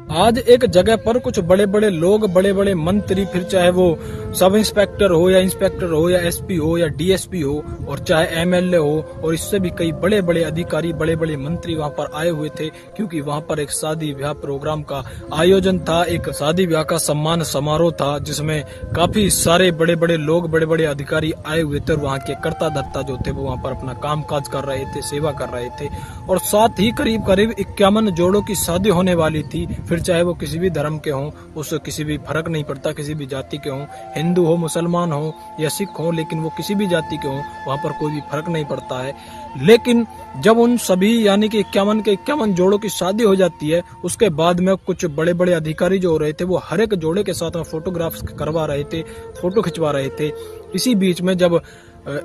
आज एक जगह पर कुछ बड़े बड़े लोग, बड़े बड़े मंत्री, फिर चाहे वो सब इंस्पेक्टर हो या इंस्पेक्टर हो या एसपी हो या डीएसपी हो और चाहे एमएलए हो और इससे भी कई बड़े बड़े अधिकारी, बड़े बड़े मंत्री वहां पर आए हुए थे, क्योंकि वहां पर एक शादी ब्याह प्रोग्राम का आयोजन था। एक शादी ब्याह का सम्मान समारोह था जिसमें काफी सारे बड़े बड़े लोग, बड़े बड़े अधिकारी आए हुए थे और वहाँ के कर्ता धर्ता जो थे वो वहाँ पर अपना काम काज कर रहे थे, सेवा कर रहे थे। और साथ ही करीब करीब 51 जोड़ों की शादी होने वाली थी। फिर चाहे वो किसी भी धर्म के हों, उससे किसी भी फर्क नहीं पड़ता, किसी भी जाति के हों, हिंदू हो, मुसलमान हो या सिख हो, लेकिन वो किसी भी जाति के हों, वहाँ पर कोई भी फर्क नहीं पड़ता है। लेकिन जब उन सभी यानी कि 51 के 51 जोड़ों की शादी हो जाती है, उसके बाद में कुछ बड़े बड़े अधिकारी जो हो रहे थे वो हर एक जोड़े के साथ में फोटोग्राफ्स करवा रहे थे, फोटो खिंचवा रहे थे। इसी बीच में जब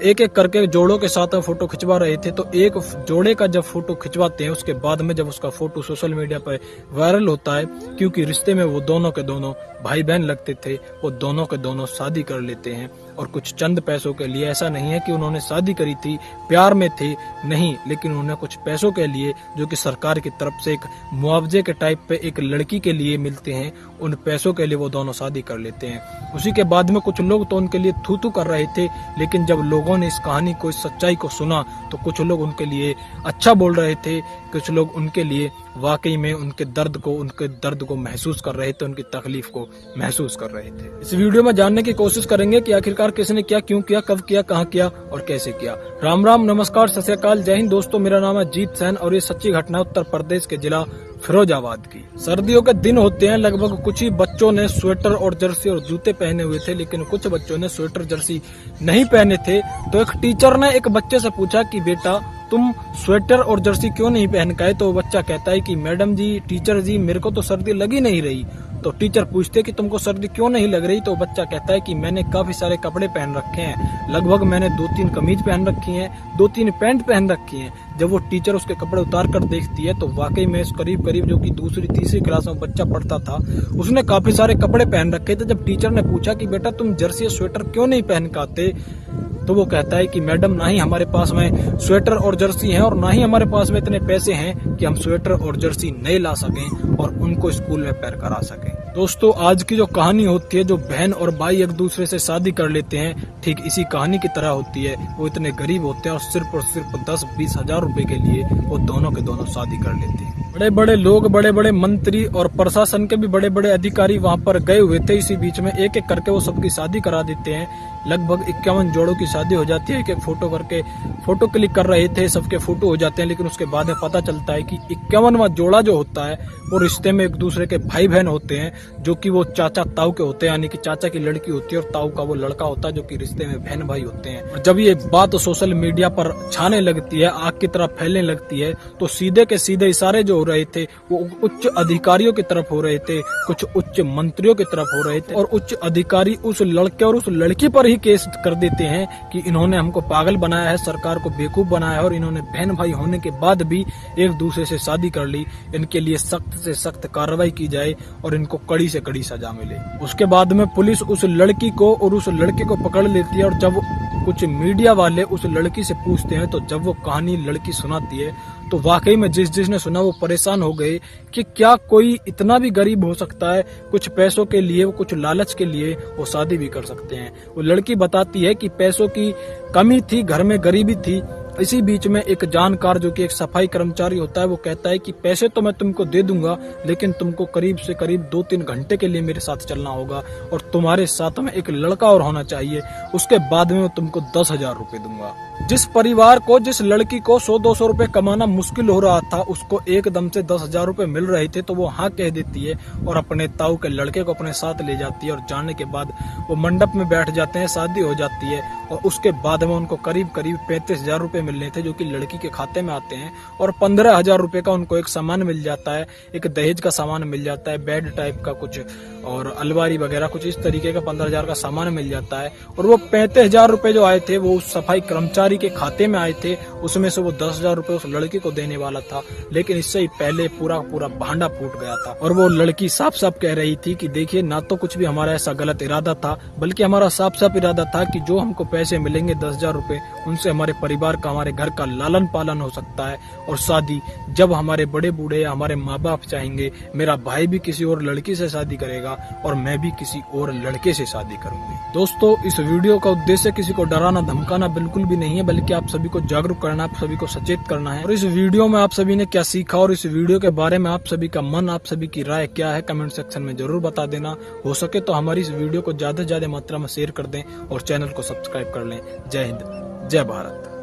एक एक करके जोड़ों के साथ फोटो खिंचवा रहे थे, तो एक जोड़े का जब फोटो खिंचवाते हैं उसके बाद में जब उसका फोटो सोशल मीडिया पर वायरल होता है, क्योंकि रिश्ते में वो दोनों के दोनों भाई बहन लगते थे, वो दोनों के दोनों शादी कर लेते हैं। और कुछ चंद पैसों के लिए, ऐसा नहीं है कि उन्होंने शादी करी थी प्यार में थे, नहीं, लेकिन उन्होंने कुछ पैसों के लिए जो कि सरकार की तरफ से एक मुआवजे के टाइप पे एक लड़की के लिए मिलते हैं, उन पैसों के लिए वो दोनों शादी कर लेते हैं। उसी के बाद में कुछ लोग तो उनके लिए थू थू कर रहे थे, लेकिन जब लोगों ने इस कहानी को, इस सच्चाई को सुना, तो कुछ लोग उनके लिए अच्छा बोल रहे थे, कुछ लोग उनके लिए वाकई में उनके दर्द को महसूस कर रहे थे, उनकी तकलीफ को महसूस कर रहे थे। इस वीडियो में जानने की कोशिश करेंगे कि आखिरकार किसने क्या, क्यों किया, कब किया, कहाँ किया और कैसे किया। राम राम, नमस्कार, सत श्री अकाल, जय हिंद दोस्तों। मेरा नाम है जीत सैन और ये सच्ची घटना उत्तर प्रदेश के जिला फिरोजाबाद की। सर्दियों के दिन होते हैं, लगभग कुछ ही बच्चों ने स्वेटर और जर्सी और जूते पहने हुए थे, लेकिन कुछ बच्चों ने स्वेटर जर्सी नहीं पहने थे। तो एक टीचर ने एक बच्चे से पूछा कि बेटा तुम स्वेटर और जर्सी क्यों नहीं पहन के आए? तो वो बच्चा कहता है कि मैडम जी, टीचर जी, मेरे को तो सर्दी लगी नहीं रही। तो टीचर पूछते कि तुमको सर्दी क्यों नहीं लग रही? तो बच्चा कहता है कि मैंने काफी सारे कपड़े पहन रखे हैं, लगभग मैंने 2-3 कमीज पहन रखी हैं, 2-3 पैंट पहन रखी हैं। जब वो टीचर उसके कपड़े उतार कर देखती है तो वाकई में करीब करीब जो कि दूसरी तीसरी क्लास में बच्चा पढ़ता था, उसने काफी सारे कपड़े पहन रखे थे। जब टीचर ने पूछा कि बेटा तुम जर्सी स्वेटर क्यों नहीं पहन के आते, तो वो कहता है कि मैडम, ना ही हमारे पास में स्वेटर और जर्सी हैं और ना ही हमारे पास में इतने पैसे हैं कि हम स्वेटर और जर्सी नहीं ला सकें और उनको स्कूल में पैर करा सकें। दोस्तों, आज की जो कहानी होती है, जो बहन और भाई एक दूसरे से शादी कर लेते हैं, ठीक इसी कहानी की तरह होती है। वो इतने गरीब होते हैं और सिर्फ 10-20 हजार रुपए के लिए वो दोनों के दोनों शादी कर लेते हैं। बड़े बड़े लोग, बड़े बड़े मंत्री और प्रशासन के भी बड़े बड़े अधिकारी वहां पर गए हुए थे। इसी बीच में एक एक करके वो सबकी शादी करा देते हैं। लगभग 51 जोड़ों की शादी हो जाती है। एक एक फोटो करके फोटो क्लिक कर रहे थे, सबके फोटो हो जाते हैं, लेकिन उसके बाद में पता चलता है कि 51वां जोड़ा जो होता है वो रिश्ते में एक दूसरे के भाई बहन होते हैं, जो कि वो चाचा ताऊ के होते हैं, यानी कि चाचा की लड़की होती है और ताऊ का वो लड़का होता है, जो कि रिश्ते में बहन भाई होते हैं। और जब ये बात सोशल मीडिया पर छाने लगती है, आग की तरह फैलने लगती है, तो सीधे के सीधे इशारे जो हो रहे थे वो उच्च अधिकारियों की तरफ हो रहे थे, कुछ उच्च मंत्रियों की तरफ हो रहे थे। और उच्च अधिकारी उस लड़के और उस लड़की पर ही केस कर देते हैं कि इन्होंने हमको पागल बनाया है, सरकार को बेवकूफ बनाया है और इन्होंने बहन भाई होने के बाद भी एक दूसरे से शादी कर ली। इनके लिए सख्त से सख्त कार्रवाई की जाए और इनको कड़ी से कड़ी सजा मिले। उसके बाद में पुलिस उस लड़की को और उस लड़के को पकड़ लेती है और जब कुछ मीडिया वाले उस लड़की से पूछते हैं, तो जब वो कहानी लड़की सुनाती है, तो वाकई में जिसने सुना वो परेशान हो गए कि क्या कोई इतना भी गरीब हो सकता है, कुछ पैसों के लिए, वो कुछ लालच के लिए वो शादी भी कर सकते हैं। वो लड़की बताती है कि पैसों की कमी थी, घर में गरीबी थी। इसी बीच में एक जानकार जो कि एक सफाई कर्मचारी होता है, वो कहता है कि पैसे तो मैं तुमको दे दूंगा, लेकिन तुमको करीब से करीब 2-3 घंटे के लिए मेरे साथ चलना होगा और तुम्हारे साथ में एक लड़का और होना चाहिए, उसके बाद में मैं तुमको 10,000 रुपए दूंगा। जिस परिवार को, जिस लड़की को 100-200 रुपए कमाना मुश्किल हो रहा था, उसको एकदम से 10,000 रुपए मिल रहे थे, तो वो हाँ कह देती है और अपने ताऊ के लड़के को अपने साथ ले जाती है। और जाने के बाद वो मंडप में बैठ जाते हैं, शादी हो जाती है और उसके बाद में उनको करीब करीब 35,000 रुपए मिलने थे, जो कि लड़की के खाते में आते हैं। और 15,000 रुपए का उनको एक सामान मिल जाता है, एक दहेज का सामान मिल जाता है, बेड टाइप का कुछ और अलमारी वगैरह कुछ इस तरीके का 15,000 का सामान मिल जाता है। और वो 35,000 रुपए जो आए थे वो उस सफाई कर्मचारी के खाते में आए थे, उसमें से वो 10,000 रुपए उस लड़की को देने वाला था, लेकिन इससे ही पहले पूरा पूरा भांडा फूट गया था। और वो लड़की साफ साफ कह रही थी कि देखिए, ना तो कुछ भी हमारा ऐसा गलत इरादा था, बल्कि हमारा साफ साफ इरादा था कि जो हमको पैसे मिलेंगे 10,000 रुपए, उनसे हमारे परिवार का, हमारे घर का लालन पालन हो सकता है। और शादी जब हमारे बड़े बूढ़े या हमारे माँ बाप चाहेंगे, मेरा भाई भी किसी और लड़की से शादी करेगा और मैं भी किसी और लड़के से शादी करूंगी। दोस्तों, इस वीडियो का उद्देश्य किसी को डराना धमकाना बिल्कुल भी नहीं है, बल्कि आप सभी को जागरूक करना, आप सभी को सचेत करना है। और इस वीडियो में आप सभी ने क्या सीखा और इस वीडियो के बारे में आप सभी का मन, आप सभी की राय क्या है, कमेंट सेक्शन में जरूर बता देना। हो सके तो हमारी इस वीडियो को ज्यादा से ज्यादा मात्रा में शेयर कर दें और चैनल को सब्सक्राइब कर लें। जय हिंद, जय भारत।